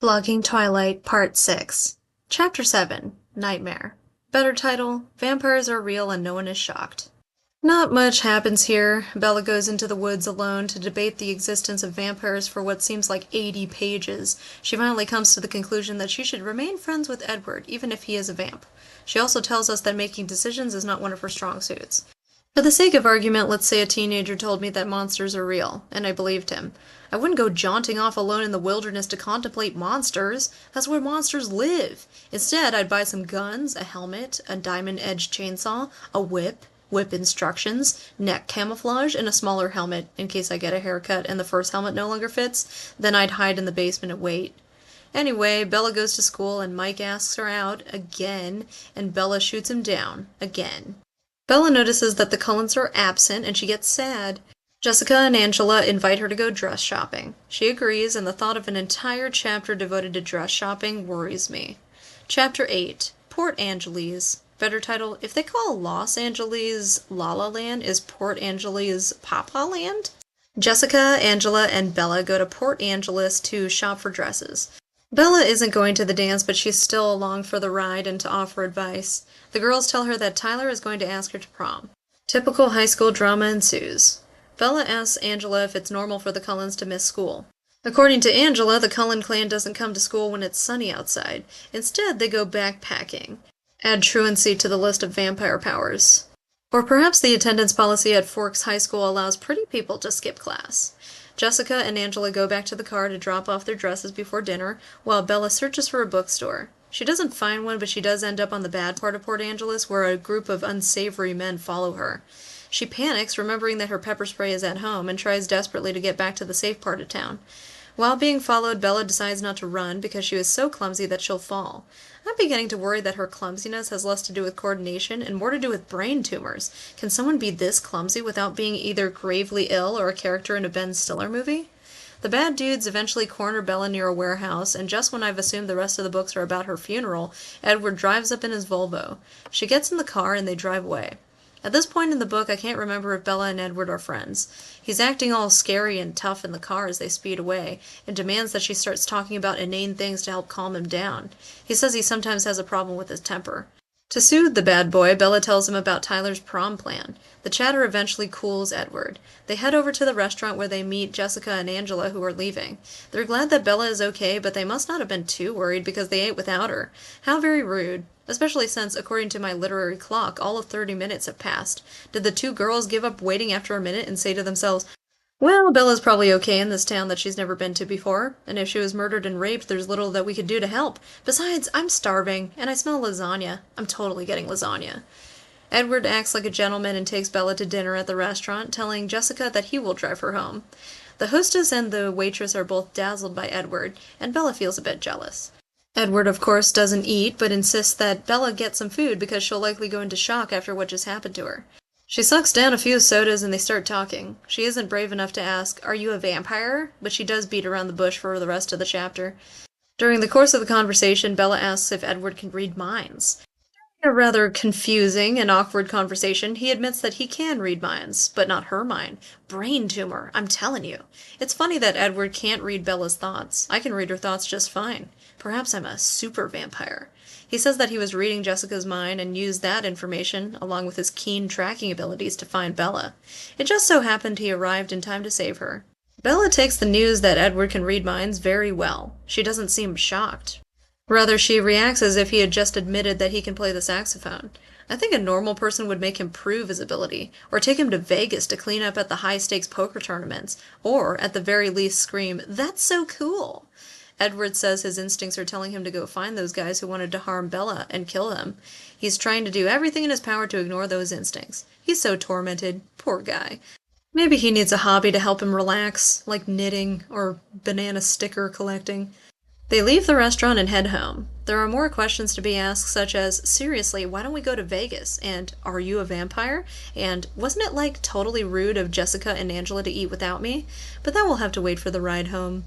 Blogging Twilight Part 6 Chapter 7 Nightmare. Better title, Vampires Are Real and No One is Shocked. Not much happens here. Bella goes into the woods alone to debate the existence of vampires for what seems like 80 pages. She finally comes to the conclusion that she should remain friends with Edward, even if he is a vamp. She also tells us that making decisions is not one of her strong suits. For the sake of argument, let's say a teenager told me that monsters are real, and I believed him. I wouldn't go jaunting off alone in the wilderness to contemplate monsters. That's where monsters live. Instead, I'd buy some guns, a helmet, a diamond-edged chainsaw, a whip instructions, neck camouflage, and a smaller helmet in case I get a haircut and the first helmet no longer fits. Then I'd hide in the basement and wait. Anyway, Bella goes to school and Mike asks her out, again, and Bella shoots him down, again. Bella notices that the Cullens are absent and she gets sad. Jessica and Angela invite her to go dress shopping. She agrees, and the thought of an entire chapter devoted to dress shopping worries me. Chapter 8 Port Angeles. Better title, if they call Los Angeles La La Land, is Port Angeles Papa Land? Jessica, Angela, and Bella go to Port Angeles to shop for dresses. Bella isn't going to the dance, but she's still along for the ride and to offer advice. The girls tell her that Tyler is going to ask her to prom. Typical high school drama ensues. Bella asks Angela if it's normal for the Cullens to miss school. According to Angela, the Cullen clan doesn't come to school when it's sunny outside. Instead, they go backpacking. Add truancy to the list of vampire powers. Or perhaps the attendance policy at Forks High School allows pretty people to skip class. Jessica and Angela go back to the car to drop off their dresses before dinner, while Bella searches for a bookstore. She doesn't find one, but she does end up on the bad part of Port Angeles, where a group of unsavory men follow her. She panics, remembering that her pepper spray is at home, and tries desperately to get back to the safe part of town. While being followed, Bella decides not to run because she is so clumsy that she'll fall. I'm beginning to worry that her clumsiness has less to do with coordination and more to do with brain tumors. Can someone be this clumsy without being either gravely ill or a character in a Ben Stiller movie? The bad dudes eventually corner Bella near a warehouse, and just when I've assumed the rest of the books are about her funeral, Edward drives up in his Volvo. She gets in the car and they drive away. At this point in the book, I can't remember if Bella and Edward are friends. He's acting all scary and tough in the car as they speed away, and demands that she starts talking about inane things to help calm him down. He says he sometimes has a problem with his temper. To soothe the bad boy, Bella tells him about Tyler's prom plan. The chatter eventually cools Edward. They head over to the restaurant where they meet Jessica and Angela, who are leaving. They're glad that Bella is okay, but they must not have been too worried because they ate without her. How very rude. Especially since, according to my literary clock, all of 30 minutes have passed. Did the two girls give up waiting after a minute and say to themselves, well, Bella's probably okay in this town that she's never been to before, and if she was murdered and raped, there's little that we could do to help. Besides, I'm starving, and I smell lasagna. I'm totally getting lasagna. Edward acts like a gentleman and takes Bella to dinner at the restaurant, telling Jessica that he will drive her home. The hostess and the waitress are both dazzled by Edward, and Bella feels a bit jealous. Edward, of course, doesn't eat, but insists that Bella get some food because she'll likely go into shock after what just happened to her. She sucks down a few sodas and they start talking. She isn't brave enough to ask, "Are you a vampire?" but she does beat around the bush for the rest of the chapter. During the course of the conversation, Bella asks if Edward can read minds. In a rather confusing and awkward conversation, he admits that he can read minds, but not her mind. Brain tumor, I'm telling you. It's funny that Edward can't read Bella's thoughts. I can read her thoughts just fine. Perhaps I'm a super vampire. He says that he was reading Jessica's mind and used that information, along with his keen tracking abilities, to find Bella. It just so happened he arrived in time to save her. Bella takes the news that Edward can read minds very well. She doesn't seem shocked. Rather, she reacts as if he had just admitted that he can play the saxophone. I think a normal person would make him prove his ability, or take him to Vegas to clean up at the high-stakes poker tournaments, or, at the very least, scream, "That's so cool!" Edward says his instincts are telling him to go find those guys who wanted to harm Bella and kill him. He's trying to do everything in his power to ignore those instincts. He's so tormented. Poor guy. Maybe he needs a hobby to help him relax, like knitting or banana sticker collecting. They leave the restaurant and head home. There are more questions to be asked, such as, seriously, why don't we go to Vegas? And, are you a vampire? And, wasn't it, like, totally rude of Jessica and Angela to eat without me? But that will have to wait for the ride home.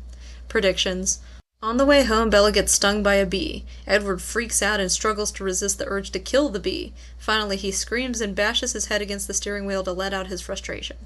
Predictions. On the way home, Bella gets stung by a bee. Edward freaks out and struggles to resist the urge to kill the bee. Finally, he screams and bashes his head against the steering wheel to let out his frustration.